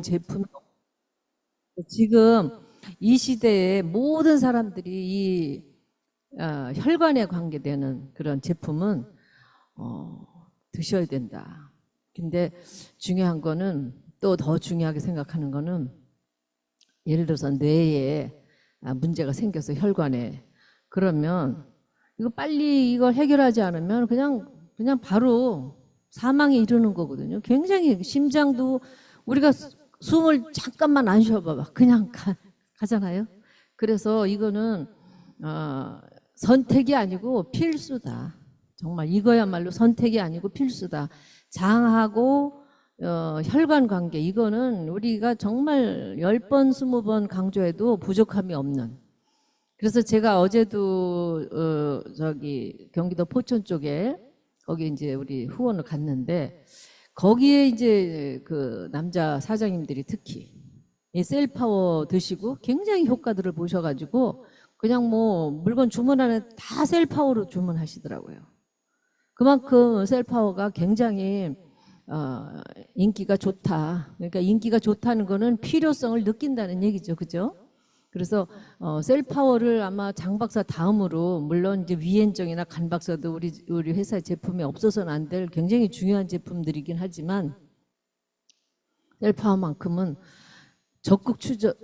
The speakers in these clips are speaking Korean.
제품이 지금 이 시대에 모든 사람들이 이 혈관에 관계되는 그런 제품은 드셔야 된다. 근데 중요한 거는 또 더 중요하게 생각하는 거는 예를 들어서 뇌에 문제가 생겨서 혈관에 그러면 이거 빨리 이걸 해결하지 않으면 그냥 바로 사망에 이르는 거거든요. 굉장히 심장도 우리가 숨을 잠깐만 안 쉬어봐봐 그냥 가잖아요. 그래서 이거는 선택이 아니고 필수다. 정말 이거야말로 선택이 아니고 필수다. 장하고 혈관 관계 이거는 우리가 정말 10번 20번 강조해도 부족함이 없는. 그래서 제가 어제도 저기 경기도 포천 쪽에 거기 이제 우리 후원을 갔는데 거기에 이제 그 남자 사장님들이 특히 이 셀파워 드시고 굉장히 효과들을 보셔가지고 그냥 뭐 물건 주문하는 다 셀파워로 주문하시더라고요. 그만큼 셀파워가 굉장히 인기가 좋다. 그러니까 인기가 좋다는 거는 필요성을 느낀다는 얘기죠. 그죠? 그래서 셀파워를 아마 장 박사 다음으로 물론 이제 위엔정이나 간 박사도 우리 회사 제품에 없어서는 안 될 굉장히 중요한 제품들이긴 하지만 셀파워만큼은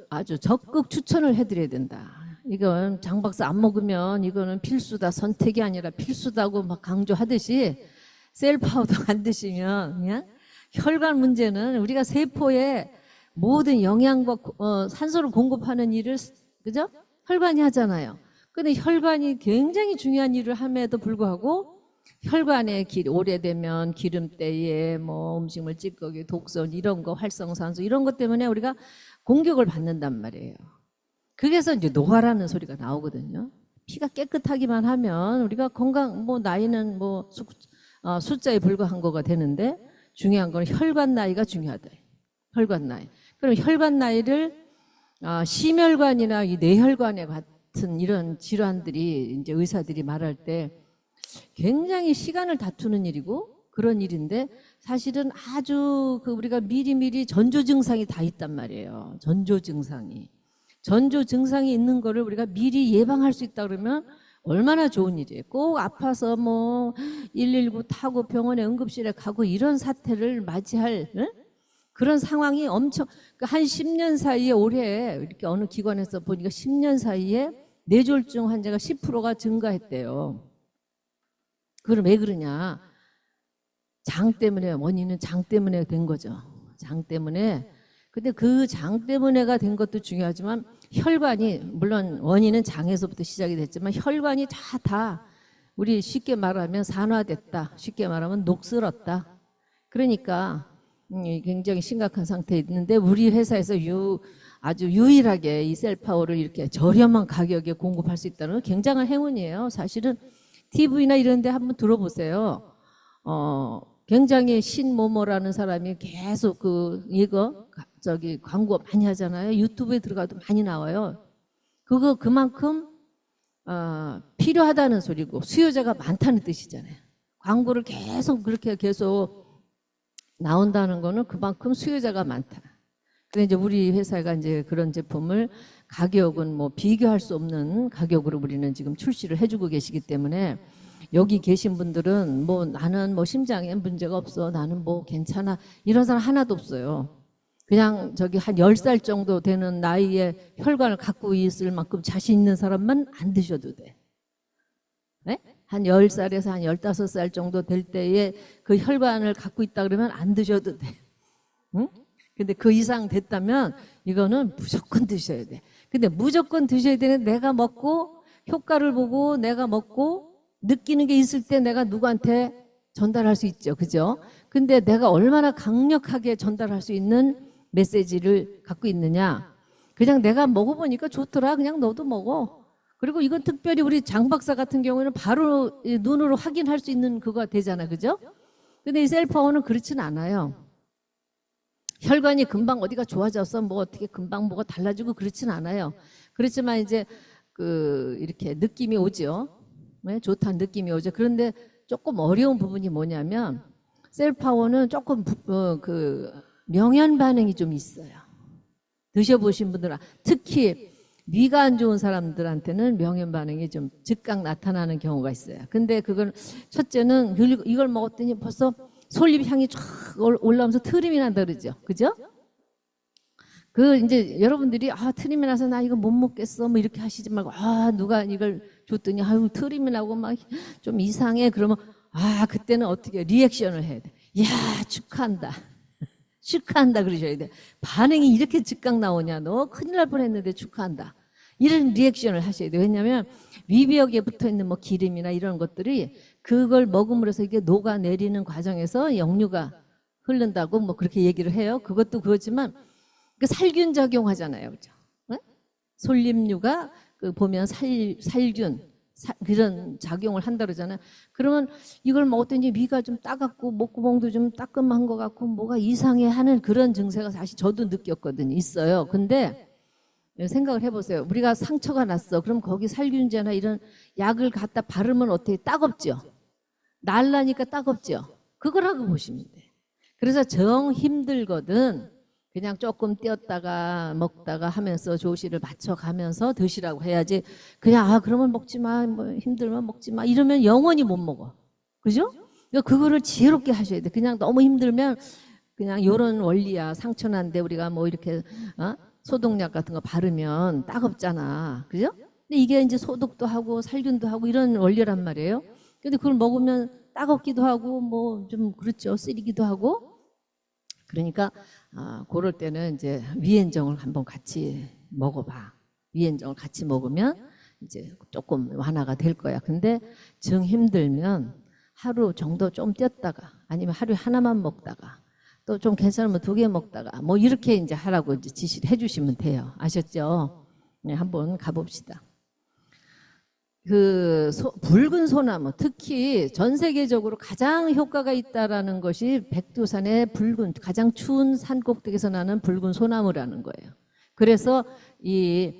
아주 적극 추천을 해드려야 된다. 이건 장 박사 안 먹으면 이거는 필수다. 선택이 아니라 필수다고 막 강조하듯이 셀파워도 안 드시면 그냥 혈관 문제는 우리가 세포에 모든 영양과 산소를 공급하는 일을 그죠? 혈관이 하잖아요. 근데 혈관이 굉장히 중요한 일을 함에도 불구하고 혈관에 오래되면 기름때에 뭐 음식물 찌꺼기, 독성 이런 거 활성산소 이런 것 때문에 우리가 공격을 받는단 말이에요. 그래서 이제 노화라는 소리가 나오거든요. 피가 깨끗하기만 하면 우리가 건강 뭐 나이는 뭐 숫자에 불과한 거가 되는데 중요한 건 혈관 나이가 중요하다. 혈관 나이. 그럼 혈관 나이를 심혈관이나 이 뇌혈관에 같은 이런 질환들이 이제 의사들이 말할 때 굉장히 시간을 다투는 일이고 그런 일인데 사실은 아주 우리가 미리미리 전조 증상이 다 있단 말이에요. 전조 증상이 있는 거를 우리가 미리 예방할 수 있다 그러면 얼마나 좋은 일이에요. 꼭 아파서 뭐 119 타고 병원에 응급실에 가고 이런 사태를 맞이할 그런 상황이 엄청 한 10년 사이에 올해 이렇게 어느 기관에서 보니까 10년 사이에 뇌졸중 환자가 10%가 증가했대요. 그럼 왜 그러냐? 장 때문에 원인은 장 때문에 된 거죠. 장 때문에. 근데 그 장 때문에가 된 것도 중요하지만 혈관이 물론 원인은 장에서부터 시작이 됐지만 혈관이 다 우리 쉽게 말하면 산화됐다. 쉽게 말하면 녹슬었다. 그러니까 굉장히 심각한 상태에 있는데 우리 회사에서 아주 유일하게 이 셀파워를 이렇게 저렴한 가격에 공급할 수 있다는 건 굉장한 행운이에요. 사실은 TV나 이런 데 한번 들어보세요. 굉장히 신모모라는 사람이 계속 이거 광고 많이 하잖아요. 유튜브에 들어가도 많이 나와요. 그만큼 필요하다는 소리고 수요자가 많다는 뜻이잖아요. 광고를 계속 나온다는 거는 그만큼 수요자가 많다. 근데 이제 우리 회사가 이제 그런 제품을 가격은 뭐 비교할 수 없는 가격으로 우리는 지금 출시를 해주고 계시기 때문에 여기 계신 분들은 뭐 나는 뭐 심장에 문제가 없어. 나는 뭐 괜찮아. 이런 사람 하나도 없어요. 그냥 저기 한 10살 정도 되는 나이에 혈관을 갖고 있을 만큼 자신 있는 사람만 안 드셔도 돼. 네? 한 10살에서 한 15살 정도 될 때에 그 혈관을 갖고 있다 그러면 안 드셔도 돼. 응? 근데 그 이상 됐다면 이거는 무조건 드셔야 돼. 근데 무조건 드셔야 되는데 내가 먹고 효과를 보고 내가 먹고 느끼는 게 있을 때 내가 누구한테 전달할 수 있죠. 그죠? 근데 내가 얼마나 강력하게 전달할 수 있는 메시지를 갖고 있느냐. 그냥 내가 먹어보니까 좋더라. 그냥 너도 먹어. 그리고 이건 특별히 우리 장 박사 같은 경우에는 바로 눈으로 확인할 수 있는 그거가 되잖아. 그죠? 근데 이 셀파워는 그렇진 않아요. 혈관이 금방 어디가 좋아져서 뭐 어떻게 금방 뭐가 달라지고 그렇진 않아요. 그렇지만 이제 이렇게 느낌이 오죠. 네? 좋다는 느낌이 오죠. 그런데 조금 어려운 부분이 뭐냐면 셀파워는 조금 명현 반응이 좀 있어요. 드셔보신 분들은 특히 위가 안 좋은 사람들한테는 명현 반응이 좀 즉각 나타나는 경우가 있어요. 근데 그건 첫째는 이걸 먹었더니 벌써 솔잎 향이 쫙 올라오면서 트림이 난다 그러죠. 그죠? 그 이제 여러분들이 트림이 나서 나 이거 못 먹겠어 뭐 이렇게 하시지 말고 누가 이걸 줬더니 아유 트림이 나고 막 좀 이상해 그러면 그때는 어떻게 리액션을 해야 돼. 야 축하한다. 축하한다 그러셔야 돼. 반응이 이렇게 즉각 나오냐 너 큰일 날 뻔했는데 축하한다. 이런 리액션을 하셔야 돼요. 왜냐하면 위벽에 붙어있는 뭐 기름이나 이런 것들이 그걸 먹음으로써 이게 녹아내리는 과정에서 역류가 흐른다고 뭐 그렇게 얘기를 해요. 그것도 그렇지만 그 살균 작용하잖아요. 그죠? 네? 솔잎류가 보면 살균 그런 작용을 한다 그러잖아요. 그러면 이걸 먹었더니 위가 좀 따갑고 목구멍도 좀 따끔한 것 같고 뭐가 이상해 하는 그런 증세가 사실 저도 느꼈거든요. 있어요. 근데 생각을 해보세요. 우리가 상처가 났어. 그럼 거기 살균제나 이런 약을 갖다 바르면 어떻게 따갑죠? 날라니까 따갑죠? 그거라고 보시면 돼요. 그래서 정 힘들거든 그냥 조금 띄었다가 먹다가 하면서 조시를 맞춰가면서 드시라고 해야지 그냥 그러면 먹지 마, 뭐 힘들면 먹지 마 이러면 영원히 못 먹어. 그죠? 그러니까 그거를 지혜롭게 하셔야 돼. 그냥 너무 힘들면 그냥 이런 원리야. 상처 난데 우리가 뭐 이렇게 소독약 같은 거 바르면 따갑잖아. 그죠? 근데 이게 이제 소독도 하고 살균도 하고 이런 원리란 말이에요. 근데 그걸 먹으면 따갑기도 하고 뭐 좀 그렇죠. 쓰리기도 하고. 그러니까 그럴 때는 이제 위엔정을 한번 같이 먹어봐. 위엔정을 같이 먹으면 이제 조금 완화가 될 거야. 근데 정 힘들면 하루 정도 좀 띄었다가 아니면 하루에 하나만 먹다가 또 좀 괜찮으면 2개 먹다가 뭐 이렇게 이제 하라고 이제 지시를 해주시면 돼요. 아셨죠? 네, 한번 가봅시다. 붉은 소나무, 특히 전 세계적으로 가장 효과가 있다라는 것이 백두산의 가장 추운 산꼭대기에서 나는 붉은 소나무라는 거예요. 그래서 이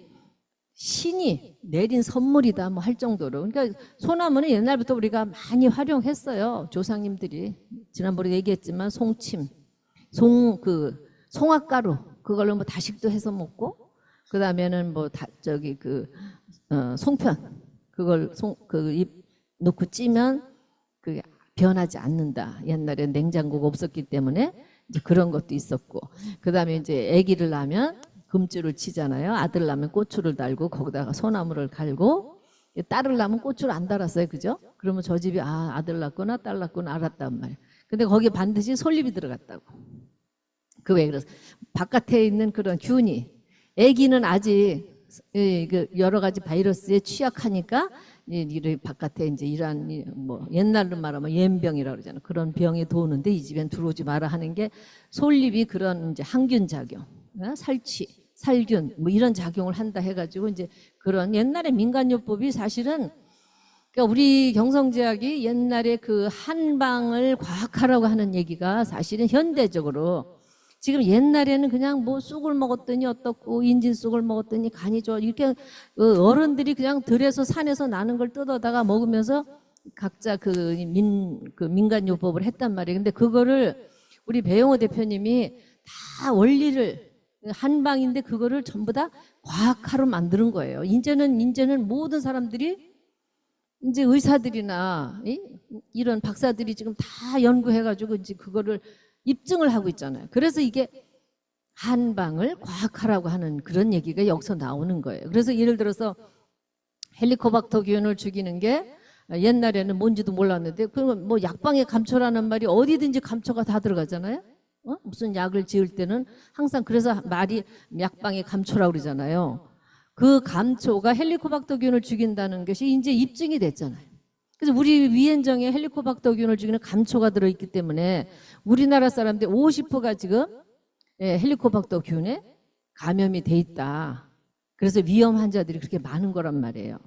신이 내린 선물이다 뭐 할 정도로. 그러니까 소나무는 옛날부터 우리가 많이 활용했어요. 조상님들이 지난번에 얘기했지만 송침, 송화가루 그걸로 뭐 다식도 해서 먹고 그 다음에는 뭐 송편 그걸 잎 넣고 찌면 그게 변하지 않는다. 옛날에 냉장고가 없었기 때문에 이제 그런 것도 있었고 그 다음에 이제 아기를 낳으면 금줄을 치잖아요. 아들 낳으면 꼬추를 달고 거기다가 소나무를 갈고 딸을 낳으면 꼬추를 안 달았어요. 그죠? 그러면 저 집이 아들 낳구나 딸 낳구나 알았단 말이에요. 근데 거기에 반드시 솔잎이 들어갔다고. 그 왜 그래서 바깥에 있는 그런 균이 아기는 아직 여러 가지 바이러스에 취약하니까 바깥에 이제 이러한 뭐 옛날로 말하면 옌병이라고 그러잖아요. 그런 병이 도는데 이 집엔 들어오지 마라 하는 게 솔잎이 그런 이제 항균 작용, 살취, 살균 뭐 이런 작용을 한다 해가지고 이제 그런 옛날에 민간요법이 사실은 그러니까 우리 경성제약이 옛날에 그 한방을 과학하라고 하는 얘기가 사실은 현대적으로 지금 옛날에는 그냥 뭐 쑥을 먹었더니 어떻고 인진 쑥을 먹었더니 간이 좋아 이렇게 어른들이 그냥 들에서 산에서 나는 걸 뜯어다가 먹으면서 각자 민간요법을 했단 말이에요. 근데 그거를 우리 배용호 대표님이 다 원리를 한방인데 그거를 전부 다 과학화로 만드는 거예요. 이제는 모든 사람들이 이제 의사들이나 이런 박사들이 지금 다 연구해가지고 이제 그거를 입증을 하고 있잖아요. 그래서 이게 한방을 과학화라고 하는 그런 얘기가 여기서 나오는 거예요. 그래서 예를 들어서 헬리코박터균을 죽이는 게 옛날에는 뭔지도 몰랐는데 그러면 뭐 약방의 감초라는 말이 어디든지 감초가 다 들어가잖아요. 무슨 약을 지을 때는 항상 그래서 말이 약방의 감초라고 그러잖아요. 그 감초가 헬리코박터균을 죽인다는 것이 이제 입증이 됐잖아요. 그래서 우리 위엔정에 헬리코박터균을 죽이는 감초가 들어있기 때문에 우리나라 사람들 50%가 지금 헬리코박터균에 감염이 돼 있다. 그래서 위험 환자들이 그렇게 많은 거란 말이에요.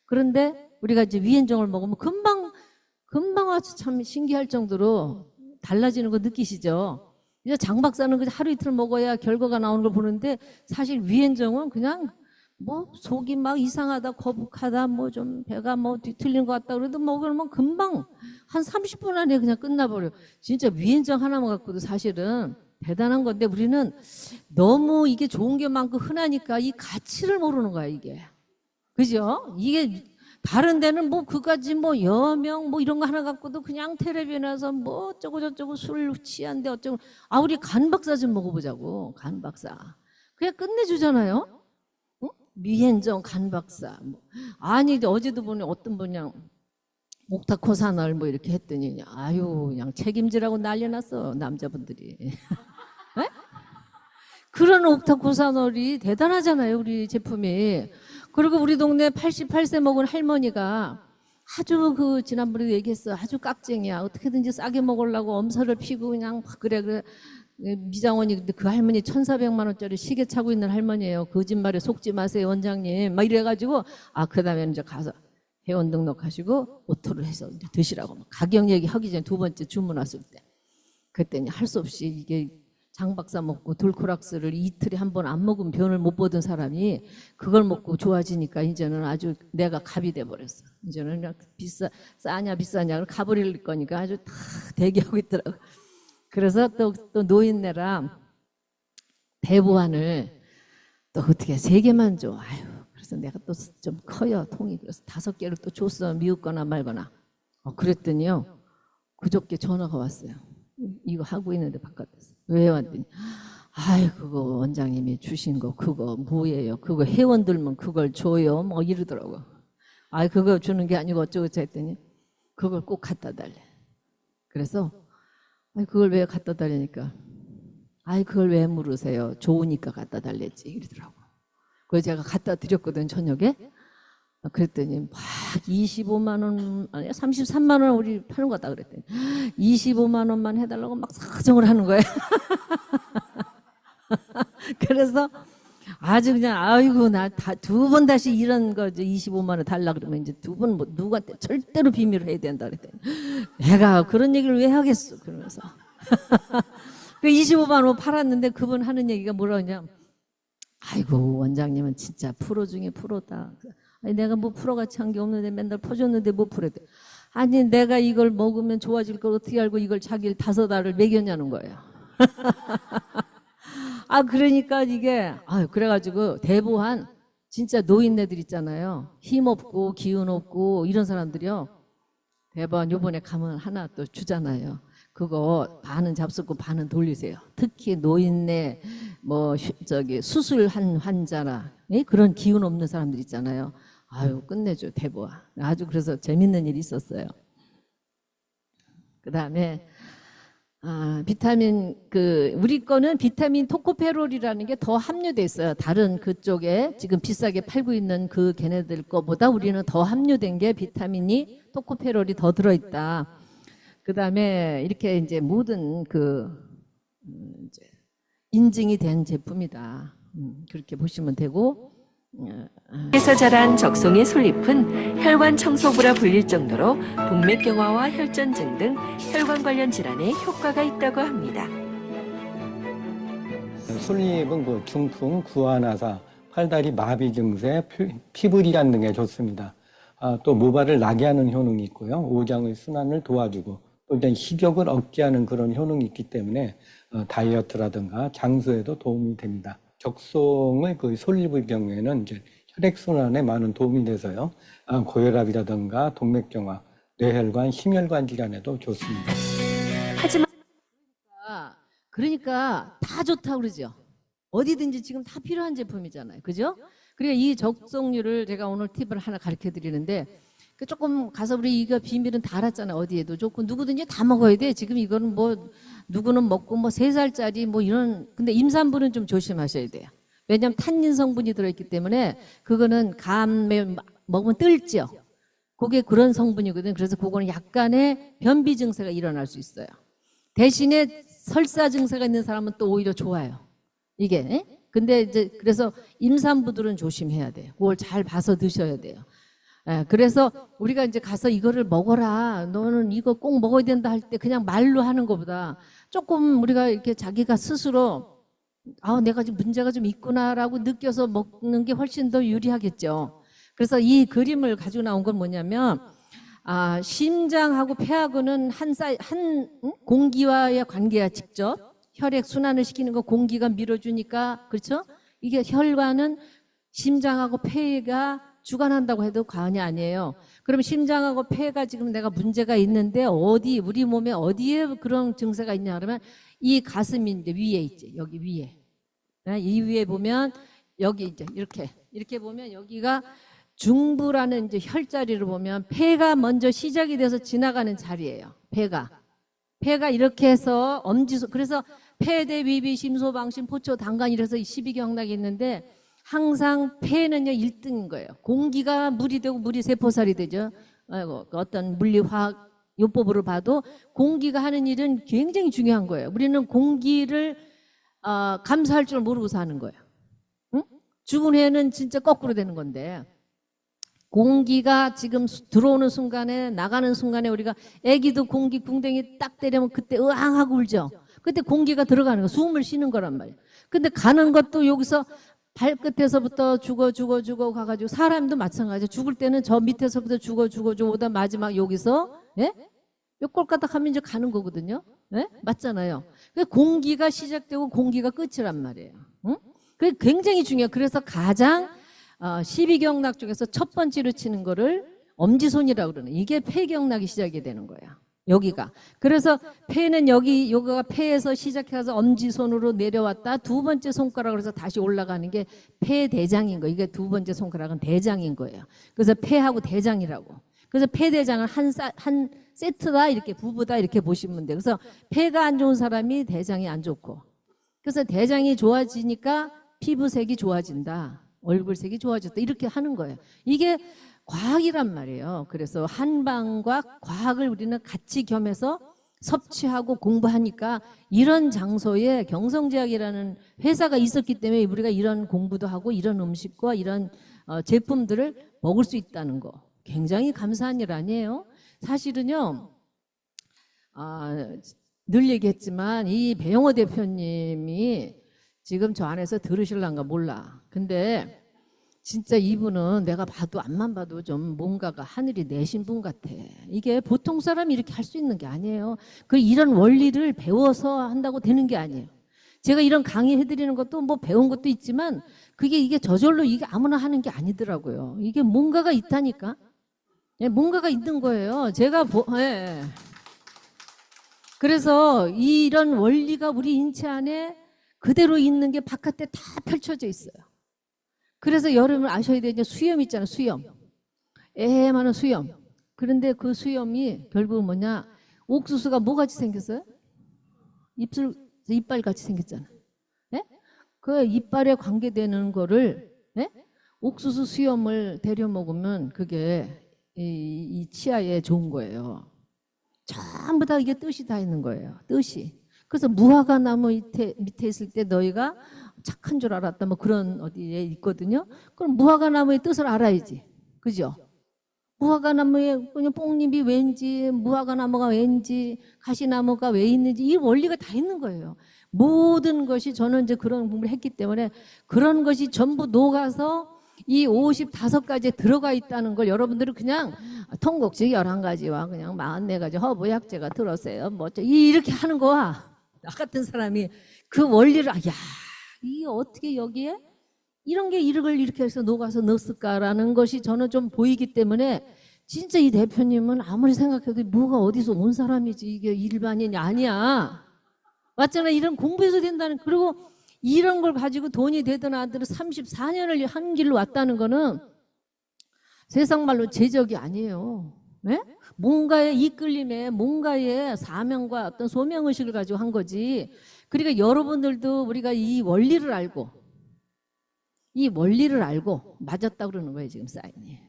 그런데 우리가 이제 위엔정을 먹으면 금방 아주 참 신기할 정도로 달라지는 거 느끼시죠? 이제 장 박사는 그냥 하루 이틀 먹어야 결과가 나오는 걸 보는데 사실 위엔정은 그냥 뭐 속이 막 이상하다 거북하다 뭐 좀 배가 뭐 뒤틀린 것 같다 그래도 먹으면 금방 한 30분 안에 그냥 끝나버려. 진짜 위엔정 하나만 갖고도 사실은 대단한 건데 우리는 너무 이게 좋은 게 많고 흔하니까 이 가치를 모르는 거야, 이게. 그죠? 이게 다른 데는 뭐 그까지 뭐 여명 뭐 이런 거 하나 갖고도 그냥 텔레비에 나서 뭐 어쩌고 저쩌고 술 취한데 어쩌고. 아, 우리 간박사 좀 먹어보자고. 간박사. 그냥 끝내주잖아요. 응? 미행정 간박사. 뭐. 아니 어제도 보니 어떤 분이랑 옥타코사널 뭐 이렇게 했더니 아유 그냥 책임지라고 난리 났어 남자분들이. 에? 그런 옥타코사널이 대단하잖아요, 우리 제품이. 그리고 우리 동네 88세 먹은 할머니가 아주 지난번에도 얘기했어. 아주 깍쟁이야. 어떻게든지 싸게 먹으려고 엄살을 피고 그냥 그래. 미장원이 근데 그 할머니 1,400만 원짜리 시계 차고 있는 할머니예요. 거짓말에 속지 마세요, 원장님. 막 이래가지고 그다음에 이제 가서 회원 등록하시고 오토를 해서 이제 드시라고 가격 얘기하기 전에 두 번째 주문 왔을 때 그랬더니 할 수 없이 이게 장박사 먹고 돌코락스를 이틀에 한 번 안 먹으면 변을 못 보던 사람이 그걸 먹고 좋아지니까 이제는 아주 내가 갑이 돼버렸어. 이제는 그냥 싸냐 비싸냐 가버릴 거니까 아주 다 대기하고 있더라고. 그래서 또 노인네랑 대보안을 또 어떻게 3개만 줘. 아유, 그래서 내가 또 좀 커요, 통이. 그래서 5개를 또 줬어, 미웃거나 말거나. 그랬더니요, 그저께 전화가 왔어요. 이거 하고 있는데 바깥에서. 왜 왔더니 아이 그거 원장님이 주신 거 그거 뭐예요? 그거 회원들만 그걸 줘요? 뭐 이러더라고. 아이 그거 주는 게 아니고 어쩌고 저쩌고 했더니 그걸 꼭 갖다 달래. 그래서 아이 그걸 왜 갖다 달라니까 아이 그걸 왜 물으세요? 좋으니까 갖다 달랬지 이러더라고. 그래서 제가 갖다 드렸거든 저녁에. 그랬더니 막 25만 원, 아니 33만 원 우리 파는 거 같다 그랬더니 25만 원만 해달라고 막 사정을 하는 거예요. 그래서 아주 그냥 아이고 나 두 번 다시 이런 거 25만 원 달라 그러면 이제 두 번 뭐 누구한테 절대로 비밀을 해야 된다 그랬더니 내가 그런 얘기를 왜 하겠어 그러면서 그 25만 원 팔았는데 그분 하는 얘기가 뭐라 그러냐. 아이고 원장님은 진짜 프로 중에 프로다. 아니 내가 뭐 프로같이 한 게 없는데 맨날 퍼줬는데 뭐 프로대. 아니 내가 이걸 먹으면 좋아질 걸 어떻게 알고 이걸 자기를 5알을 먹였냐는 거예요. 그러니까 이게 그래가지고 대보한 진짜 노인네들 있잖아요. 힘없고 기운 없고 이런 사람들이요. 대보한 요번에 가면 하나 또 주잖아요. 그거 반은 잡수고 반은 돌리세요. 특히 노인네 뭐 수술한 환자나 그런 기운 없는 사람들 있잖아요. 아유 끝내줘 대보아. 아주 그래서 재밌는 일이 있었어요. 그 다음에 비타민 우리 거는 비타민 토코페롤이라는 게 더 함유돼 있어요. 다른 그쪽에 지금 비싸게 팔고 있는 그 걔네들 거보다 우리는 더 함유된 게 비타민이 토코페롤이 더 들어있다. 그 다음에 이렇게 이제 모든 이제 인증이 된 제품이다. 그렇게 보시면 되고. 에서 자란 적송의 솔잎은 혈관 청소부라 불릴 정도로 동맥경화와 혈전증 등 혈관 관련 질환에 효과가 있다고 합니다. 솔잎은 중풍, 구안화사, 팔다리 마비 증세, 피부리안 등에 좋습니다. 또 모발을 나게 하는 효능이 있고요. 오장의 순환을 도와주고 또 일단 식욕을 억제하는 그런 효능이 있기 때문에 다이어트라든가 장수에도 도움이 됩니다. 적송의 솔잎의 경우에는 이제 혈액순환에 많은 도움이 돼서요. 고혈압이라든가 동맥경화, 뇌혈관, 심혈관 질환에도 좋습니다. 하지만 그러니까 다 좋다고 그러죠. 어디든지 지금 다 필요한 제품이잖아요. 그죠? 그리고 이 적송류를 제가 오늘 팁을 하나 가르쳐 드리는데 조금 가서 우리 이거 비밀은 다 알았잖아요. 어디에도 좋고 누구든지 다 먹어야 돼. 지금 이거는 뭐 누구는 먹고 뭐 3살짜리 뭐 이런 근데 임산부는 좀 조심하셔야 돼요. 왜냐하면 탄닌 성분이 들어있기 때문에 그거는 감에 먹으면 뜰죠. 그게 그런 성분이거든요. 그래서 그거는 약간의 변비 증세가 일어날 수 있어요. 대신에 설사 증세가 있는 사람은 또 오히려 좋아요. 이게. 근데 이제 그래서 임산부들은 조심해야 돼요. 그걸 잘 봐서 드셔야 돼요. 그래서 우리가 이제 가서 이거를 먹어라. 너는 이거 꼭 먹어야 된다 할 때 그냥 말로 하는 것보다 조금 우리가 이렇게 자기가 스스로 내가 지금 문제가 좀 있구나라고 느껴서 먹는 게 훨씬 더 유리하겠죠. 그래서 이 그림을 가지고 나온 건 뭐냐면 심장하고 폐하고는 한 공기와의 관계야 직접. 혈액 순환을 시키는 거 공기가 밀어주니까 그렇죠? 이게 혈관은 심장하고 폐가 주관한다고 해도 과언이 아니에요. 그럼 심장하고 폐가 지금 내가 문제가 있는데 어디 우리 몸에 어디에 그런 증세가 있냐 그러면 이 가슴이 이제 위에 있지. 여기 위에. 이 위에 보면 여기 이제 이렇게 보면 여기가 중부라는 이제 혈자리를 보면 폐가 먼저 시작이 돼서 지나가는 자리예요. 폐가 이렇게 해서 엄지소 그래서 폐대 위비 심소 방심 포초 당간 이래서 12경락이 있는데 항상 폐는요 1등인 거예요. 공기가 물이 되고 물이 세포살이 되죠. 어떤 물리화학 요법으로 봐도 공기가 하는 일은 굉장히 중요한 거예요. 우리는 공기를 감사할 줄 모르고 사는 거예요. 응? 죽은 해는 진짜 거꾸로 되는 건데 공기가 지금 들어오는 순간에 나가는 순간에 우리가 애기도 공기 궁뎅이 딱 때리면 그때 으앙하고 울죠. 그때 공기가 들어가는 거 숨을 쉬는 거란 말이에요. 근데 가는 것도 여기서 발끝에서부터 죽어 가가지고 사람도 마찬가지예요. 죽을 때는 저 밑에서부터 죽어 오다 마지막 여기서 예? 뼈골가닥 하면 이제 가는 거거든요. 예? 맞잖아요. 공기가 시작되고 공기가 끝이란 말이에요. 응? 그게 굉장히 중요해요. 그래서 가장 12경락 중에서 첫 번째로 치는 거를 엄지손이라고 그러는 이게 폐경락이 시작이 되는 거야. 여기가. 그래서 폐는 여기가 폐에서 시작해서 엄지손으로 내려왔다. 두 번째 손가락으로 해서 다시 올라가는 게 폐대장인 거예요. 이게 두 번째 손가락은 대장인 거예요. 그래서 폐하고 대장이라고. 그래서 폐대장은 한 세트다 이렇게 부부다 이렇게 보시면 돼요. 그래서 폐가 안 좋은 사람이 대장이 안 좋고 그래서 대장이 좋아지니까 피부색이 좋아진다. 얼굴색이 좋아졌다. 이렇게 하는 거예요. 이게 과학이란 말이에요. 그래서 한방과 과학을 우리는 같이 겸해서 섭취하고 공부하니까 이런 장소에 경성제약이라는 회사가 있었기 때문에 우리가 이런 공부도 하고 이런 음식과 이런 제품들을 먹을 수 있다는 거. 굉장히 감사한 일 아니에요? 사실은요. 늘 얘기했지만 이 배영호 대표님이 지금 저 안에서 들으실란가 몰라. 근데 진짜 이분은 내가 봐도 앞만 봐도 좀 뭔가가 하늘이 내신 분 같아. 이게 보통 사람이 이렇게 할 수 있는 게 아니에요. 그 이런 원리를 배워서 한다고 되는 게 아니에요. 제가 이런 강의 해드리는 것도 뭐 배운 것도 있지만 이게 저절로 이게 아무나 하는 게 아니더라고요. 이게 뭔가가 있다니까. 예, 뭔가가 있는 거예요. 예. 그래서 이런 원리가 우리 인체 안에 그대로 있는 게 바깥에 다 펼쳐져 있어요. 그래서 여러분 아셔야 되는 수염 있잖아요. 수염. 많은 수염. 그런데 그 수염이 결국은 뭐냐. 옥수수가 뭐같이 생겼어요? 이빨 같이 생겼잖아요. 예? 그 이빨에 관계되는 거를 예? 옥수수 수염을 데려 먹으면 그게 이 치아에 좋은 거예요. 전부 다 이게 뜻이 다 있는 거예요. 뜻이. 그래서 무화과 나무 밑에 있을 때 너희가 착한 줄 알았다 뭐 그런 어디에 있거든요. 그럼 무화과 나무의 뜻을 알아야지. 그죠? 무화과 나무에 그냥 뽕잎이 왠지 무화과 나무가 왠지 가시나무가 왜 있는지 이 원리가 다 있는 거예요. 모든 것이 저는 이제 그런 공부를 했기 때문에 그런 것이 전부 녹아서 이 55가지에 들어가 있다는 걸 여러분들은 그냥 통곡식 11가지와 그냥 44가지 허브약재가 들었어요. 뭐 이렇게 하는 거와 나 같은 사람이 그 원리를 이게 어떻게 여기에 이런 게 이렇게 해서 녹아서 넣었을까라는 것이 저는 좀 보이기 때문에 진짜 이 대표님은 아무리 생각해도 뭐가 어디서 온 사람이지 이게 일반인이 아니야. 맞잖아. 이런 공부해서 된다는. 그리고 이런 걸 가지고 돈이 되든 안 되든 34년을 한 길로 왔다는 거는 세상 말로 제적이 아니에요. 네? 뭔가의 이끌림에 뭔가의 사명과 어떤 소명의식을 가지고 한 거지. 그러니까 여러분들도 우리가 이 원리를 알고 맞았다고 그러는 거예요. 지금 사인이.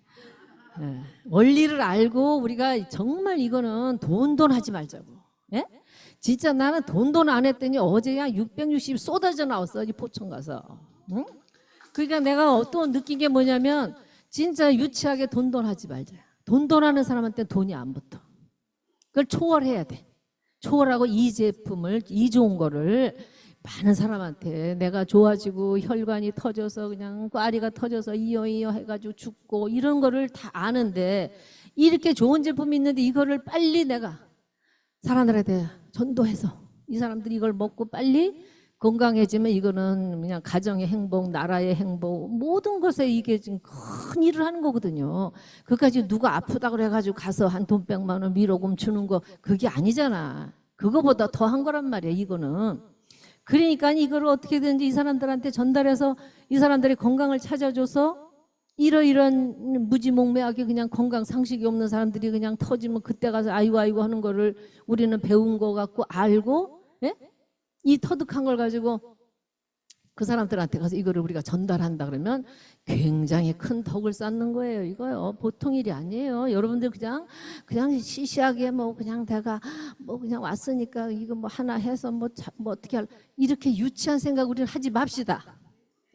네. 원리를 알고 우리가 정말 이거는 돈 하지 말자고. 네? 진짜 나는 돈 안 했더니 어제 한 660 쏟아져 나왔어. 이 포천 가서. 응? 그러니까 내가 또 느낀 게 뭐냐면 진짜 유치하게 돈 하지 말자. 돈 하는 사람한테 돈이 안 붙어. 그걸 초월해야 돼. 초월하고 이 제품을, 이 좋은 거를 많은 사람한테 내가 좋아지고 혈관이 터져서 그냥 꽈리가 터져서 이어 해가지고 죽고 이런 거를 다 아는데 이렇게 좋은 제품이 있는데 이거를 빨리 내가 사람들한테 전도해서 이 사람들이 이걸 먹고 빨리 건강해지면 이거는 그냥 가정의 행복, 나라의 행복, 모든 것에 이게 지금 큰 일을 하는 거거든요. 그까지 누가 아프다 그래가지고 가서 한 돈 100만 원 위로금 주는 거 그게 아니잖아. 그거보다 더 한 거란 말이야, 이거는. 그러니까 이걸 어떻게든지 이 사람들한테 전달해서 이 사람들이 건강을 찾아줘서 이런 무지몽매하게 그냥 건강 상식이 없는 사람들이 그냥 터지면 그때 가서 아이고 아이고 하는 거를 우리는 배운 거 같고 알고, 예? 이 터득한 걸 가지고 그 사람들한테 가서 이거를 우리가 전달한다 그러면 굉장히 큰 덕을 쌓는 거예요. 이거요. 보통 일이 아니에요. 여러분들 그냥 시시하게 뭐 그냥 내가 뭐 그냥 왔으니까 이거 뭐 하나 해서 뭐 어떻게 이렇게 유치한 생각 우리는 하지 맙시다.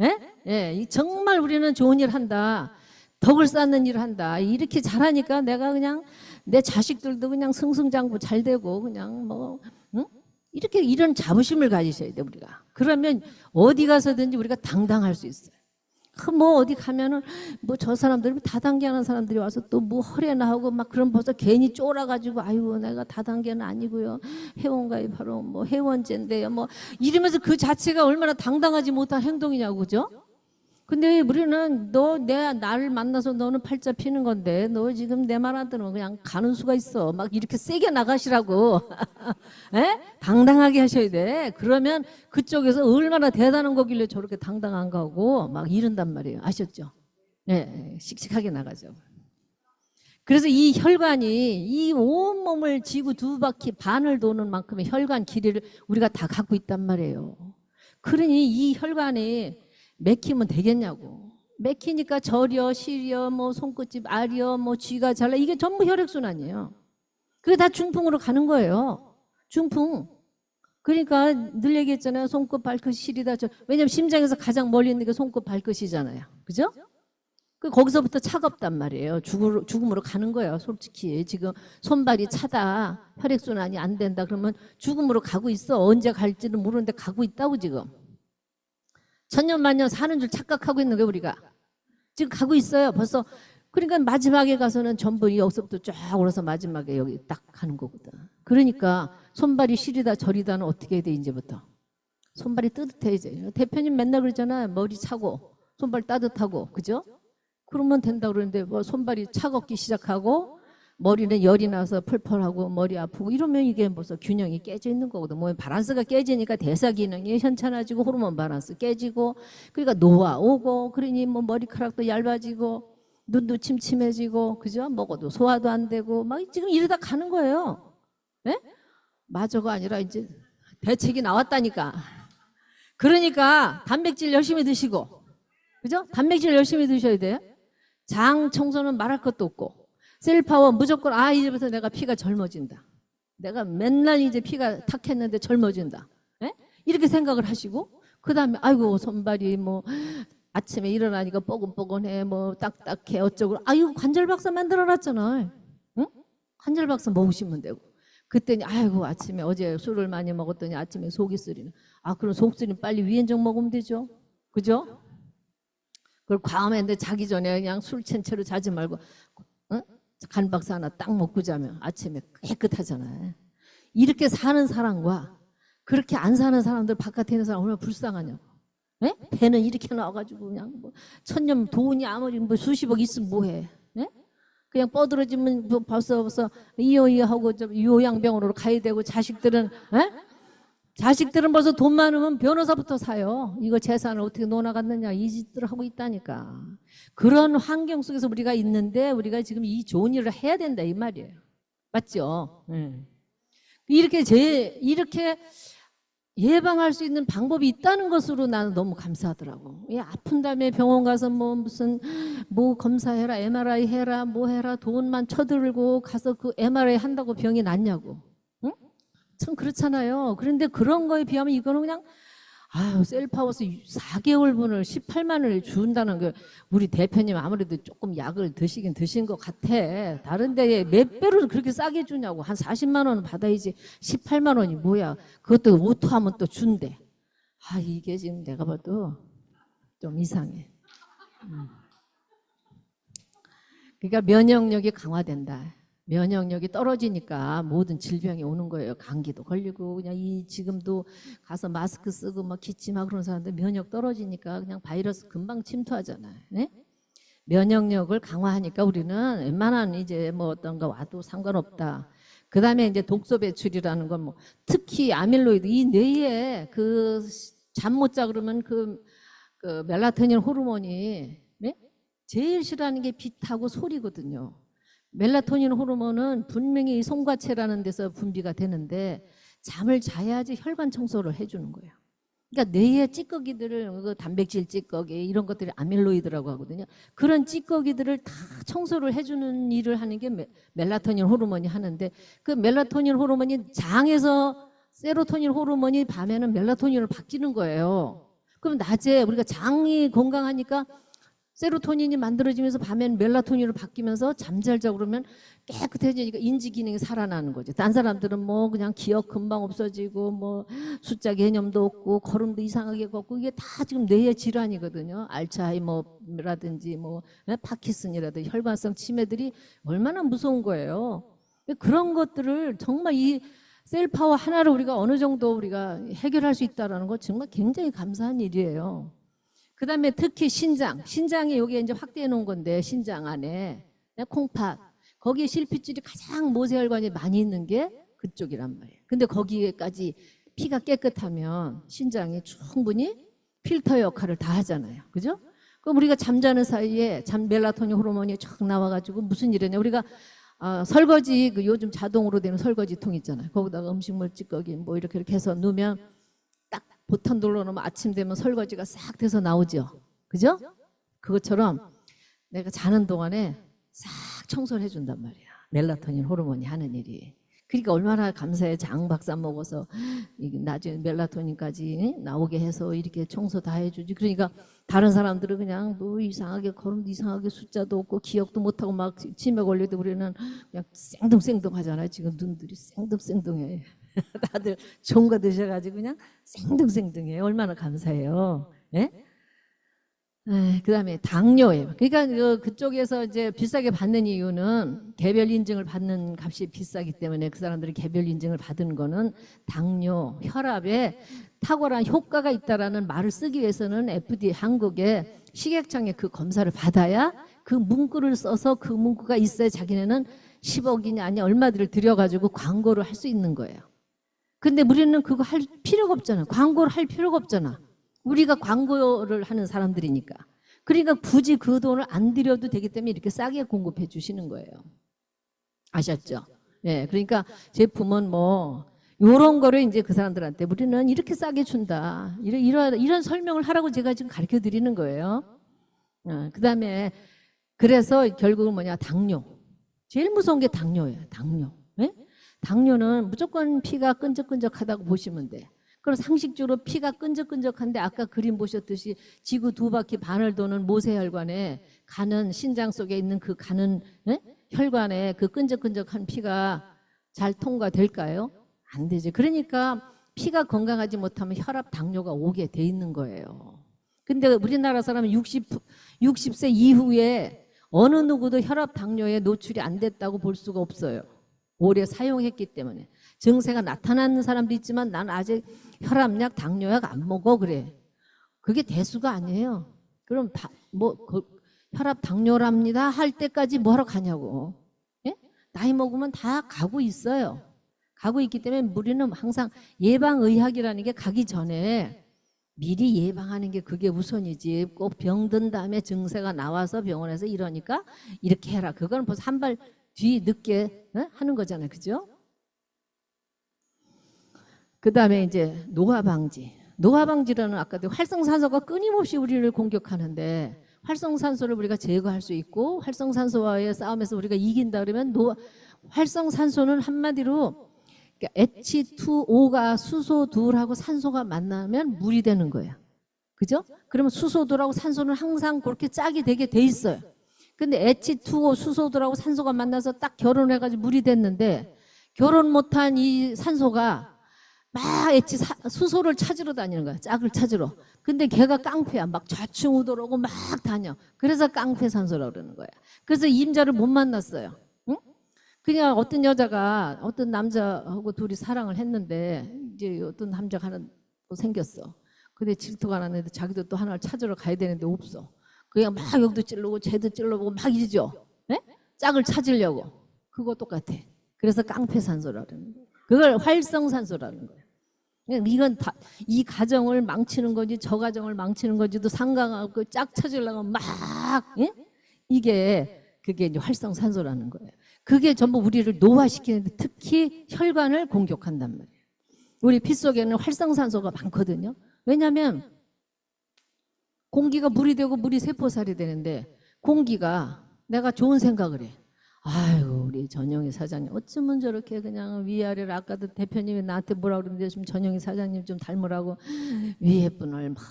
예? 예, 정말 우리는 좋은 일 한다. 덕을 쌓는 일을 한다. 이렇게 잘하니까 내가 그냥 내 자식들도 그냥 승승장구 잘 되고 그냥 뭐 응? 이렇게 이런 자부심을 가지셔야 돼 우리가. 그러면 어디 가서든지 우리가 당당할 수 있어요. 뭐 어디 가면은 뭐 저 사람들이 다단계하는 사람들이 와서 또 뭐 허례나 하고 막 그런 벌써 괜히 쫄아가지고 아이고 내가 다단계는 아니고요 회원가입하러 뭐 회원제인데요 뭐 이러면서 그 자체가 얼마나 당당하지 못한 행동이냐고 그죠? 근데 우리는 나를 만나서 너는 팔자 피는 건데 너 지금 내 말 안 들으면 그냥 가는 수가 있어 막 이렇게 세게 나가시라고 에? 당당하게 하셔야 돼. 그러면 그쪽에서 얼마나 대단한 거길래 저렇게 당당한 거고 막 이른단 말이에요. 아셨죠? 네, 씩씩하게 나가죠. 그래서 이 혈관이 이 온몸을 지구 2바퀴 반을 도는 만큼의 혈관 길이를 우리가 다 갖고 있단 말이에요. 그러니 이 혈관이 맥히면 되겠냐고. 맥히니까 절여, 시려, 뭐 손끝집 아려, 뭐 쥐가 잘라 이게 전부 혈액순환이에요. 그게 다 중풍으로 가는 거예요. 중풍. 그러니까 늘 얘기했잖아요. 손끝, 발끝, 시리다. 왜냐면 심장에서 가장 멀리 있는 게 손끝, 발끝이잖아요. 그죠? 거기서부터 차갑단 말이에요. 죽음으로 가는 거예요. 솔직히 지금 손발이 차다. 혈액순환이 안 된다. 그러면 죽음으로 가고 있어. 언제 갈지는 모르는데 가고 있다고 지금. 천년만년 사는 줄 착각하고 있는 거예요 우리가. 지금 가고 있어요 벌써. 그러니까 마지막에 가서는 전부 여기서부터 쫙 올라서 마지막에 여기 딱 가는 거거든. 그러니까 손발이 시리다 저리다는 어떻게 해야 돼 이제부터. 손발이 뜨뜻해야지. 대표님 맨날 그러잖아. 머리 차고 손발 따뜻하고 그죠? 그러면 된다 그러는데 뭐 손발이 차갑기 시작하고 머리는 열이 나서 펄펄하고 머리 아프고 이러면 이게 벌써 균형이 깨져 있는 거거든. 뭐 바란스가 깨지니까 대사 기능이 현찮아지고 호르몬 바란스 깨지고 그러니까 노화 오고 그러니 뭐 머리카락도 얇아지고 눈도 침침해지고 그죠? 먹어도 소화도 안 되고 막 지금 이러다 가는 거예요. 예? 마저가 아니라 이제 대책이 나왔다니까. 그러니까 단백질 열심히 드시고 그죠? 단백질 열심히 드셔야 돼요. 장 청소는 말할 것도 없고 셀파워 무조건 이제부터 내가 피가 젊어진다. 내가 맨날 이제 피가 탁했는데 젊어진다. 에? 이렇게 생각을 하시고 그 다음에 아이고 손발이 뭐 아침에 일어나니까 뻐근뻐근해 뭐 딱딱해 어쩌고 이거 관절박사 만들어놨잖아. 응? 관절박사 먹으시면 되고 그때니 아이고 아침에 어제 술을 많이 먹었더니 아침에 속이 쓰리네. 그럼 속 쓰리면 빨리 위엔정 먹으면 되죠. 그죠? 그걸 과음했는데 자기 전에 그냥 술 취한 채로 자지 말고 응? 간박사 하나 딱 먹고 자면 아침에 깨끗하잖아요. 이렇게 사는 사람과 그렇게 안 사는 사람들 바깥에 있는 사람 얼마나 불쌍하냐고. 에? 배는 이렇게 나와가지고 그냥 뭐 천년 돈이 아무리 뭐 수십억 있으면 뭐해. 에? 그냥 뻗어지면 뭐 벌써 이어이어하고 요양병원으로 가야 되고 자식들은 벌써 돈 많으면 변호사부터 사요. 이거 재산을 어떻게 논아갔느냐 이 짓들을 하고 있다니까. 그런 환경 속에서 우리가 있는데 우리가 지금 이 좋은 일을 해야 된다 이 말이에요. 맞죠? 이렇게 예방할 수 있는 방법이 있다는 것으로 나는 너무 감사하더라고. 아픈 다음에 병원 가서 뭐 무슨 뭐 검사해라 MRI 해라 뭐 해라 돈만 쳐들고 가서 그 MRI 한다고 병이 낫냐고. 참 그렇잖아요. 그런데 그런 거에 비하면 이거는 그냥 셀파워스 4개월분을 18만 원을 준다는 게 우리 대표님 아무래도 조금 약을 드시긴 드신 것 같아. 다른 데에 몇 배로 그렇게 싸게 주냐고. 한 40만 원은 받아야지 18만 원이 뭐야. 그것도 오토하면 또 준대. 이게 지금 내가 봐도 좀 이상해. 그러니까 면역력이 강화된다. 면역력이 떨어지니까 모든 질병이 오는 거예요. 감기도 걸리고 그냥 지금도 가서 마스크 쓰고 막 기침하고 그런 사람들 면역 떨어지니까 그냥 바이러스 금방 침투하잖아요. 네? 면역력을 강화하니까 우리는 웬만한 이제 뭐 어떤 거 와도 상관없다. 그 다음에 이제 독소 배출이라는 건 뭐 특히 아밀로이드 이 뇌에 그 잠 못 자 그러면 그 멜라토닌 호르몬이 네? 제일 싫어하는 게 빛하고 소리거든요. 멜라토닌 호르몬은 분명히 송과체라는 데서 분비가 되는데 잠을 자야지 혈관 청소를 해주는 거예요. 그러니까 뇌의 찌꺼기들을 그 단백질 찌꺼기 이런 것들이 아밀로이드라고 하거든요. 그런 찌꺼기들을 다 청소를 해주는 일을 하는 게 멜라토닌 호르몬이 하는데 그 멜라토닌 호르몬이 장에서 세로토닌 호르몬이 밤에는 멜라토닌으로 바뀌는 거예요. 그럼 낮에 우리가 장이 건강하니까 세로토닌이 만들어지면서 밤엔 멜라토닌으로 바뀌면서 잠잘 자고 그러면 깨끗해지니까 인지 기능이 살아나는 거죠. 딴 사람들은 뭐 그냥 기억 금방 없어지고 뭐 숫자 개념도 없고 걸음도 이상하게 걷고 이게 다 지금 뇌의 질환이거든요. 알츠하이머라든지 뭐 파킨슨이라든지 혈관성 치매들이 얼마나 무서운 거예요. 그런 것들을 정말 이 셀파워 하나로 우리가 어느 정도 우리가 해결할 수 있다는 거 정말 굉장히 감사한 일이에요. 그 다음에 특히 신장이 여기에 이제 확대해 놓은 건데 신장 안에 콩팥 거기에 실핏줄이 가장 모세혈관이 많이 있는 게 그쪽이란 말이에요. 근데 거기에까지 피가 깨끗하면 신장이 충분히 필터 역할을 다 하잖아요. 그죠? 그럼 우리가 잠자는 사이에 멜라토닌 호르몬이 쫙 나와가지고 무슨 일이냐 우리가 설거지 그 요즘 자동으로 되는 설거지통 있잖아요. 거기다가 음식물 찌꺼기 뭐 이렇게 해서 넣으면 버튼 눌러놓으면 아침 되면 설거지가 싹 돼서 나오죠. 그죠? 그것처럼 내가 자는 동안에 싹 청소를 해준단 말이야. 멜라토닌 호르몬이 하는 일이. 그러니까 얼마나 감사해. 장 박사 먹어서 나중에 멜라토닌까지 나오게 해서 이렇게 청소 다 해주지. 그러니까 다른 사람들은 그냥 뭐 이상하게 걸음도 이상하게 숫자도 없고 기억도 못하고 막 치매 걸려도 우리는 그냥 생뚱생뚱 하잖아요. 지금 눈들이 생뚱생뚱해. 다들 좋은 거 드셔가지고 그냥 생뚱생뚱해요. 얼마나 감사해요. 예? 그 다음에 당뇨예요. 그러니까 그쪽에서 이제 비싸게 받는 이유는 개별 인증을 받는 값이 비싸기 때문에 그 사람들이 개별 인증을 받은 거는 당뇨, 혈압에 탁월한 효과가 있다라는 말을 쓰기 위해서는 FDA 한국에 식약청에 그 검사를 받아야 그 문구를 써서 그 문구가 있어야 자기네는 10억이냐 아니 얼마들을 들여가지고 광고를 할 수 있는 거예요. 근데 우리는 그거 할 필요가 없잖아. 광고를 할 필요가 없잖아. 우리가 광고를 하는 사람들이니까. 그러니까 굳이 그 돈을 안 들여도 되기 때문에 이렇게 싸게 공급해 주시는 거예요. 아셨죠? 예, 그러니까 제품은 뭐 요런 거를 이제 그 사람들한테 우리는 이렇게 싸게 준다. 이런 설명을 하라고 제가 지금 가르쳐 드리는 거예요. 그 다음에 그래서 결국은 뭐냐 당뇨. 제일 무서운 게 당뇨예요. 당뇨. 예? 당뇨는 무조건 피가 끈적끈적하다고 보시면 돼. 그럼 상식적으로 피가 끈적끈적한데 아까 그림 보셨듯이 지구 2바퀴 반을 도는 모세혈관에 가는 신장 속에 있는 그 가는 혈관에 그 끈적끈적한 피가 잘 통과될까요? 안 되죠. 그러니까 피가 건강하지 못하면 혈압, 당뇨가 오게 돼 있는 거예요. 근데 우리나라 사람은 60세 이후에 어느 누구도 혈압, 당뇨에 노출이 안 됐다고 볼 수가 없어요. 오래 사용했기 때문에. 증세가 나타나는 사람도 있지만 난 아직 혈압약, 당뇨약 안 먹어 그래. 그게 대수가 아니에요. 그럼 혈압, 당뇨랍니다 할 때까지 뭐하러 가냐고. 예? 나이 먹으면 다 가고 있어요. 가고 있기 때문에 우리는 항상 예방의학이라는 게 가기 전에 미리 예방하는 게 그게 우선이지. 꼭 병든 다음에 증세가 나와서 병원에서 이러니까 이렇게 해라. 그건 벌써 한 발 뒤 늦게 하는 거잖아요. 그죠? 그 다음에 이제 노화 방지. 노화 방지라는 아까도 활성산소가 끊임없이 우리를 공격하는데 활성산소를 우리가 제거할 수 있고 활성산소와의 싸움에서 우리가 이긴다 그러면 활성산소는 한마디로 H2O가 수소둘하고 산소가 만나면 물이 되는 거예요. 그죠? 그러면 수소둘하고 산소는 항상 그렇게 짝이 되게 돼 있어요. 근데 H2O 수소들하고 산소가 만나서 딱 결혼해가지고 물이 됐는데 결혼 못한 이 산소가 막 수소를 찾으러 다니는 거야. 짝을 찾으러. 근데 걔가 깡패야. 막 좌충우돌하고 막 다녀. 그래서 깡패 산소라고 그러는 거야. 그래서 임자를 못 만났어요. 응? 그냥 어떤 여자가 어떤 남자하고 둘이 사랑을 했는데 이제 어떤 남자가 하나 또 생겼어. 근데 질투가 나는데 자기도 또 하나를 찾으러 가야 되는데 없어. 그냥 막 여기도 찔르고 쟤도 찔러보고 막 이러죠. 예? 짝을 찾으려고. 그거 똑같아. 그래서 깡패산소라는 거예요. 그걸 활성산소라는 거예요. 이건 다 이 가정을 망치는 거지 저 가정을 망치는 거지도 상관없고 짝 찾으려고 막 예? 그게 이제 활성산소라는 거예요. 그게 전부 우리를 노화시키는데 특히 혈관을 공격한단 말이에요. 우리 피 속에는 활성산소가 많거든요. 왜냐하면 공기가 물이 되고 물이 세포살이 되는데 공기가 내가 좋은 생각을 해. 아이고 우리 전영희 사장님 어쩌면 저렇게 그냥 위아래를 아까도 대표님이 나한테 뭐라 그러는데 좀 전영희 사장님 좀 닮으라고 위에 분을 막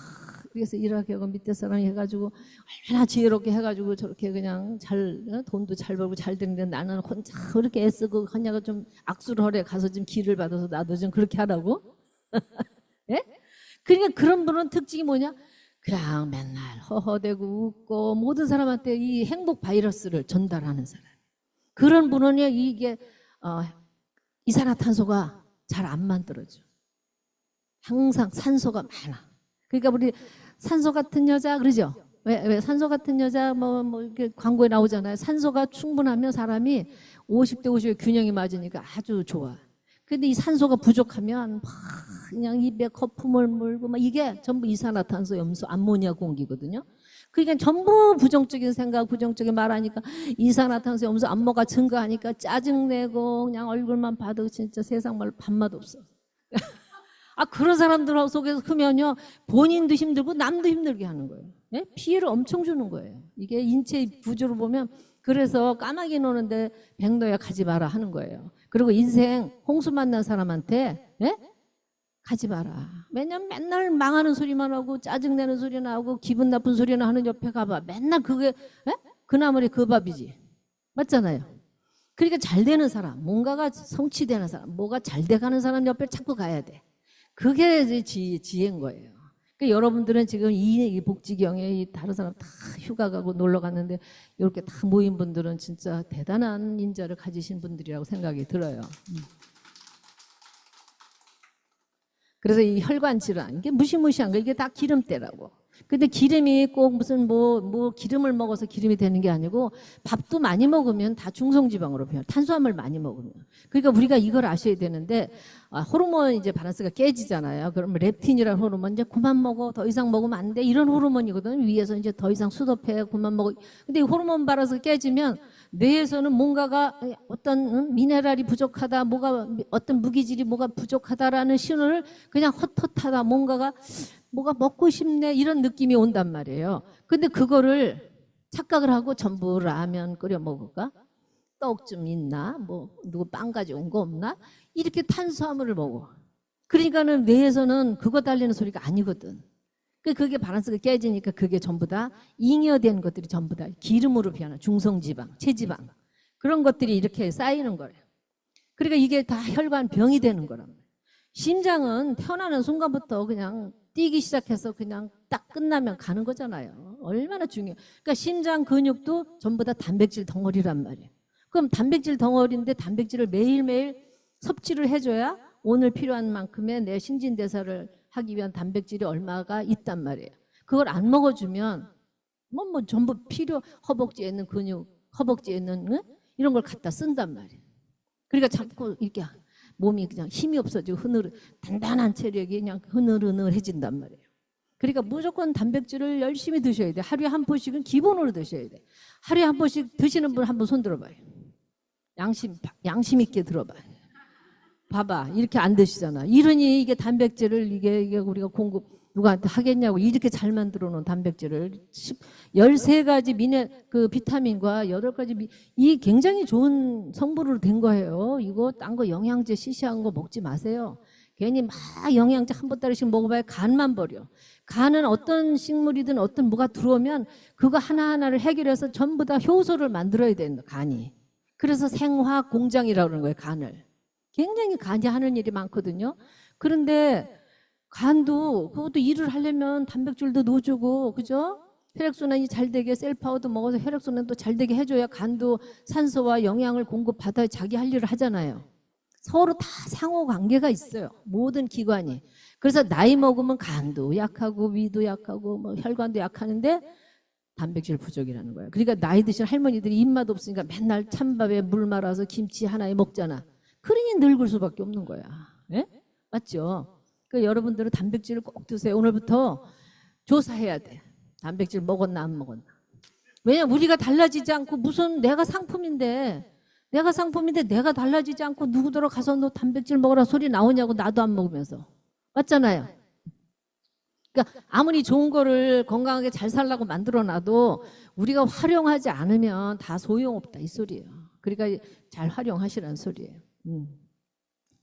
그래서 이렇게 하고 밑에 사람 해가지고 얼마나 지혜롭게 해가지고 저렇게 그냥 잘 돈도 잘 벌고 잘 되는데 나는 혼자 그렇게 애쓰고 하냐고 좀 악수를 하래 가서 좀 기를 받아서 나도 좀 그렇게 하라고. 예? 그러니까 그런 분은 특징이 뭐냐? 그냥 맨날 허허대고 웃고 모든 사람한테 이 행복 바이러스를 전달하는 사람. 그런 분은 이게 이산화탄소가 잘 안 만들어져. 항상 산소가 많아. 그러니까 우리 산소 같은 여자 그러죠? 왜 산소 같은 여자 뭐 이렇게 광고에 나오잖아요. 산소가 충분하면 사람이 50대 50의 균형이 맞으니까 아주 좋아. 근데 이 산소가 부족하면 막 그냥 입에 거품을 물고 막 이게 전부 이산화탄소, 염소, 암모니아 공기거든요. 그러니까 전부 부정적인 생각, 부정적인 말하니까 이산화탄소, 염소, 암모가 증가하니까 짜증내고 그냥 얼굴만 봐도 진짜 세상 말로 밥맛 없어. 그런 사람들 속에서 크면요 본인도 힘들고 남도 힘들게 하는 거예요. 예? 피해를 엄청 주는 거예요. 이게 인체 구조를 보면 그래서 까마귀 노는데 백로야 가지 마라 하는 거예요. 그리고 인생 홍수 만난 사람한테 예? 가지 마라. 왜냐면 맨날 망하는 소리만 하고 짜증내는 소리나 하고 기분 나쁜 소리나 하는 옆에 가봐. 맨날 그게 예? 그나물이 그 밥이지. 맞잖아요. 그러니까 잘 되는 사람, 뭔가가 성취되는 사람, 뭐가 잘 돼가는 사람 옆에 자꾸 가야 돼. 그게 이제 지혜인 거예요. 그러니까 여러분들은 지금 이 복지경에 이 다른 사람 다 휴가 가고 놀러 갔는데 이렇게 다 모인 분들은 진짜 대단한 인자를 가지신 분들이라고 생각이 들어요. 그래서 이 혈관 질환 이게 무시무시한 거 이게 다 기름때라고. 근데 기름이 꼭 무슨 뭐 기름을 먹어서 기름이 되는 게 아니고 밥도 많이 먹으면 다 중성지방으로 변해. 탄수화물 많이 먹으면. 그러니까 우리가 이걸 아셔야 되는데 호르몬 이제 밸런스가 깨지잖아요. 그러면 렙틴이라는 호르몬 이제 그만 먹어 더 이상 먹으면 안 돼 이런 호르몬이거든요. 위에서 이제 더 이상 수도패 그만 먹어. 근데 이 호르몬 밸런스가 깨지면 뇌에서는 뭔가가 어떤 미네랄이 부족하다, 뭐가 어떤 무기질이 뭐가 부족하다라는 신호를 그냥 헛헛하다 뭐가 먹고 싶네 이런 느낌이 온단 말이에요. 근데 그거를 착각을 하고 전부 라면 끓여 먹을까? 떡 좀 있나? 뭐 누구 빵 가져온 거 없나? 이렇게 탄수화물을 먹어. 그러니까는 뇌에서는 그거 달리는 소리가 아니거든. 그게 밸런스가 깨지니까 그게 전부 다 잉여된 것들이 전부 다 기름으로 변한 중성지방, 체지방 그런 것들이 이렇게 쌓이는 거예요. 그러니까 이게 다 혈관병이 되는 거란 말이에요. 심장은 태어나는 순간부터 그냥 뛰기 시작해서 그냥 딱 끝나면 가는 거잖아요. 얼마나 중요해요. 그러니까 심장 근육도 전부 다 단백질 덩어리란 말이에요. 그럼 단백질 덩어리인데 단백질을 매일매일 섭취를 해줘야 오늘 필요한 만큼의 내 신진대사를 하기 위한 단백질이 얼마가 있단 말이에요. 그걸 안 먹어주면 뭐 전부 허벅지에 있는 근육, 허벅지에 있는 응? 이런 걸 갖다 쓴단 말이에요. 그러니까 자꾸 이렇게 몸이 그냥 힘이 없어지고 단단한 체력이 그냥 흐느흐느해진단 말이에요. 그러니까 무조건 단백질을 열심히 드셔야 돼. 하루에 한 포씩은 기본으로 드셔야 돼. 하루에 한 포씩 드시는 분 한번 손 들어봐요. 양심 있게 들어봐요. 봐봐, 이렇게 안 드시잖아. 이러니 이게 단백질을 이게 우리가 공급 누구한테 하겠냐고 이렇게 잘 만들어 놓은 단백질을 13가지 비타민과 8가지 이 굉장히 좋은 성분으로 된 거예요. 이거 딴 거 영양제 시시한 거 먹지 마세요. 괜히 막 영양제 한 보따리씩 먹어봐야 간만 버려. 간은 어떤 식물이든 어떤 뭐가 들어오면 그거 하나하나를 해결해서 전부 다 효소를 만들어야 된다, 간이. 그래서 생화학 공장이라고 그러는 거예요, 간을. 굉장히 간이 하는 일이 많거든요. 그런데 간도 그것도 일을 하려면 단백질도 넣어주고 그죠? 혈액순환이 잘 되게 셀파워도 먹어서 혈액순환도 잘 되게 해줘야 간도 산소와 영양을 공급받아 자기 할 일을 하잖아요. 서로 다 상호 관계가 있어요. 모든 기관이. 그래서 나이 먹으면 간도 약하고 위도 약하고 뭐 혈관도 약하는데 단백질 부족이라는 거예요. 그러니까 나이 드신 할머니들이 입맛 없으니까 맨날 찬밥에 물 말아서 김치 하나에 먹잖아. 그러니 늙을 수밖에 없는 거야. 예? 맞죠? 그러니까 여러분들은 단백질을 꼭 드세요. 오늘부터 조사해야 돼. 단백질 먹었나 안 먹었나. 왜냐면 우리가 달라지지 않고 무슨 내가 상품인데 내가 달라지지 않고 누구더러 가서 너 단백질 먹으라 소리 나오냐고 나도 안 먹으면서. 맞잖아요. 그러니까 아무리 좋은 거를 건강하게 잘 살라고 만들어놔도 우리가 활용하지 않으면 다 소용없다 이 소리예요. 그러니까 잘 활용하시라는 소리예요.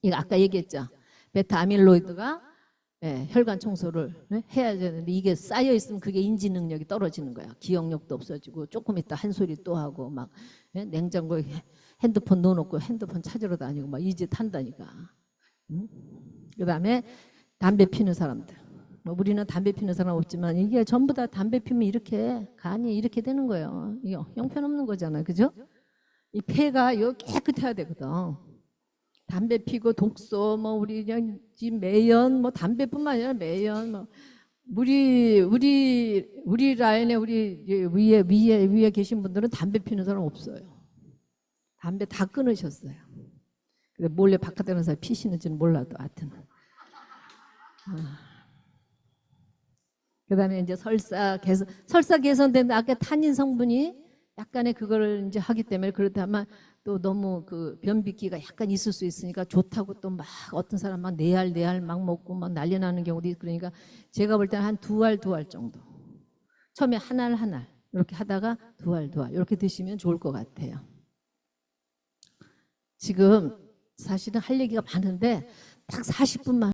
이거 아까 얘기했죠. 베타 아밀로이드가 혈관 청소를 해야 되는데 이게 쌓여 있으면 그게 인지 능력이 떨어지는 거야. 기억력도 없어지고 조금 있다 한 소리 또 하고 막 냉장고에 핸드폰 넣어놓고 핸드폰 찾으러 다니고 막 이 짓 한다니까. 그다음에 담배 피는 사람들. 뭐 우리는 담배 피는 사람 없지만 이게 전부 다 담배 피면 이렇게 간이 이렇게 되는 거예요. 이게 형편없는 거잖아요. 그죠? 이 폐가 이거 깨끗해야 되거든. 담배 피고 독소 뭐 우리 그냥 지금 매연 뭐 담배뿐만 아니라 매연 뭐 우리 라인에 우리 위에 계신 분들은 담배 피는 사람 없어요. 담배 다 끊으셨어요. 근데 몰래 바깥에 나서 피시는지는 몰라도 하여튼. 그다음에 이제 설사 개선된 아까 탄닌 성분이 약간의 그거를 이제 하기 때문에 그렇다면 또 너무 그 변비기가 약간 있을 수 있으니까 좋다고 또 막 어떤 사람 막 네 알 막 먹고 막 난리 나는 경우도 있고 그러니까 제가 볼 때는 한 두 알 정도. 처음에 한 알 이렇게 하다가 두 알 이렇게 드시면 좋을 것 같아요. 지금 사실은 할 얘기가 많은데 딱 40분만